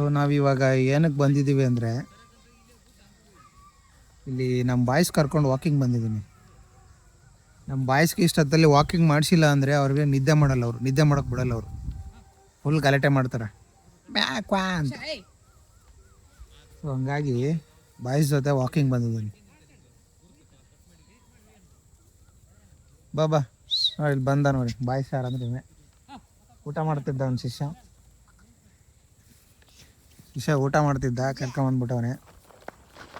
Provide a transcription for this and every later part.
So ನಾವಿವಾಗ ಏನಕ್ಕೆ ಬಂದಿದ್ದೀವಿ ಅಂದರೆ ಇಲ್ಲಿ ನಮ್ಮ ಬಾಯ್ಸ್ ಕರ್ಕೊಂಡು ವಾಕಿಂಗ್ ಬಂದಿದ್ದೀನಿ. ನಮ್ಮ ಬಾಯ್ಸ್ಗೆ ಇಷ್ಟೊತ್ತಲ್ಲಿ ವಾಕಿಂಗ್ ಮಾಡಿಸಿಲ್ಲ ಅಂದರೆ ಅವ್ರಿಗೆ ನಿದ್ದೆ ಮಾಡಲ್ಲ, ಅವರು ನಿದ್ದೆ ಮಾಡೋಕ್ಕೆ ಬಿಡಲ್ಲ. ಅವರು ಫುಲ್ ಗಲಾಟೆ ಮಾಡ್ತಾರೆ ಬ್ಯಾಕ್ವಾ ಅಂತ. ಸೊ ಹಂಗಾಗಿ ಬಾಯ್ಸ್ ಜೊತೆ ವಾಕಿಂಗ್ ಬಂದಿದ್ದೀನಿ. ಬಾಬಾ ಇಲ್ಲಿ ಬಂದ ನೋಡಿ ಬಾಯ್ಸ್ ಯಾರಂದ್ರೆ ಇವನೇ. ಊಟ ಮಾಡ್ತಿದ್ದ ಅವ್ನು ಶಿಷ್ಯ ಊಟ ಮಾಡ್ತಿದ್ದ, ಕರ್ಕೊಂಬಂದ್ಬಿಟ್ಟವನೇ.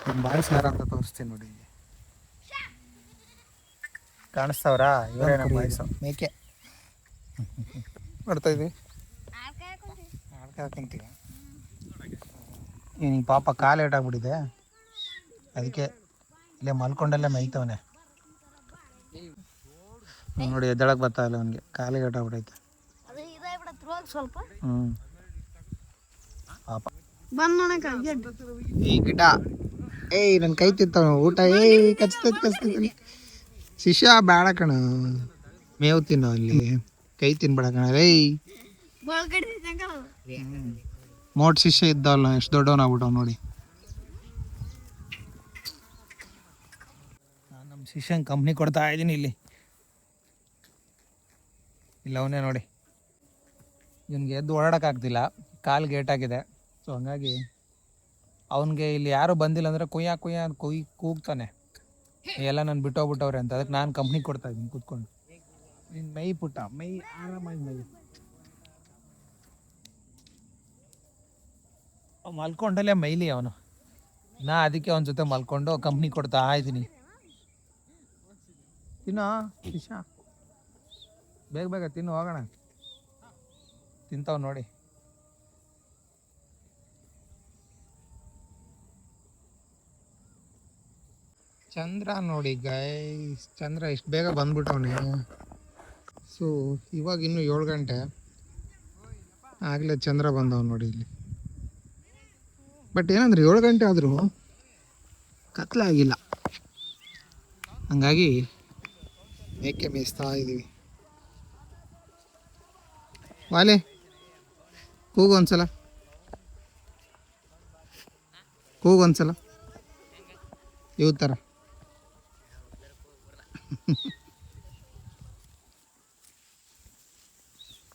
ನಿಮ್ಮ ಬಾಯ್ಸ್ ಯಾರಂತ ತೋರಿಸ್ತೀನಿ ನೋಡಿ. ಕಾಣಿಸ್ತಾವ್ರಾ? ಇವರೇ ನಮ್ಮ ಬಾಯ್ಸು. ಮೇಕೆ ಮಾಡ್ತಾ ಇದ್ವಿ, ಆಡ್ಕೊಂತೀವಿ. ಈಗ ಪಾಪ ಕಾಲು ಏಟಾಗ್ಬಿಟ್ಟಿದೆ, ಅದಕ್ಕೆ ಇಲ್ಲೇ ಮಲ್ಕೊಂಡಲ್ಲೇ ಮೇಯ್ತವನೆ ನೋಡಿ. ಎದ್ದಳಕ್ಕೆ ಬರ್ತಾ ಇಲ್ಲ ಅವನಿಗೆ, ಕಾಲಿಗೆ ಏಟಾಗ್ಬಿಟ್ಟೈತೆ. ಪಾಪ ಈ ಗಿಡ ನನ್ನ ಕೈ ತಿಂತಾವ ಊಟ. ಕಚ್ತೈತಿ ಶಿಷ್ಯ ಬೇಡ ಕಣ, ಮೇವು ತಿನ್ನೋ ಅಲ್ಲಿ, ಕೈ ತಿನ್ಬೇಡ ಕಣ. ಮೋಟ್ ಶಿಷ್ಯ ಇದ್ದವಲ್ಲ, ಎಷ್ಟು ದೊಡ್ಡವನಾಗ್ಬಿಟ್ಟವ್ ನೋಡಿ. ನಾನು ನಮ್ಮ ಶಿಷ್ಯಂಗೆ ಕಂಪ್ನಿ ಕೊಡ್ತಾ ಇದ್ದೀನಿ ಇಲ್ಲಿ. ಇಲ್ಲ ಅವನೇ ನೋಡಿ, ಇವನಿಗೆ ಎದ್ದು ಓಡಾಡೋಕ್ಕಾಗ್ತಿಲ್ಲ, ಕಾಲು ಗೇಟಾಗಿದೆ. ಸೊ ಹಂಗಾಗಿ ಅವನಿಗೆ ಇಲ್ಲಿ ಯಾರು ಬಂದಿಲ್ಲ ಅಂದರೆ ಕುಯ್ಯ ಕೂಗ್ತಾನೆ, ಎಲ್ಲ ನಾನು ಬಿಟ್ಟೋಗ್ಬಿಟ್ಟವ್ರೆ ಅಂತ. ಅದಕ್ಕೆ ನಾನು ಕಂಪ್ನಿ ಕೊಡ್ತಾ ಇದ್ದೀನಿ ಕೂತ್ಕೊಂಡು. ನೀನು ಮೈ ಪುಟ್ಟ ಮೈ, ಆರಾಮಾಗಿ ಮೈ. ಮಲ್ಕೊಂಡಲ್ಲೇ ಮೈಲಿ ಅವನು. ನಾ ಅದಕ್ಕೆ ಅವನ ಜೊತೆ ಮಲ್ಕೊಂಡು ಕಂಪ್ನಿ ಕೊಡ್ತಾ ಇದ್ದೀನಿ. ತಿನ್ನೋ ಶಿಷ್ಯ, ಬೇಗ ಬೇಗ ತಿನ್ನು, ಹೋಗೋಣ. ತಿಂತಾವ್ ನೋಡಿ. ಚಂದ್ರ ನೋಡಿ ಗೈಸ್, ಚಂದ್ರ ಇಷ್ಟು ಬೇಗ ಬಂದ್ಬಿಟ್ಟವನೆ. ಸೊ ಇವಾಗ ಇನ್ನೂ 7 ಗಂಟೆ ಆಗಲೇ ಚಂದ್ರ ಬಂದವ್ ನೋಡಿ ಇಲ್ಲಿ. ಬಟ್ ಏನಂದ್ರೆ 7 ಗಂಟೆ ಆದರೂ ಕತ್ಲೆ ಆಗಿಲ್ಲ, ಹಂಗಾಗಿ ಮೇಕೆ ಮೇಯಿಸ್ತಾ ಇದ್ದೀವಿ. ವಾಲೆ ಕೂಗು ಒಂದ್ಸಲ, ಕೂಗು ಒಂದ್ಸಲ ಇವ್ ಥರ.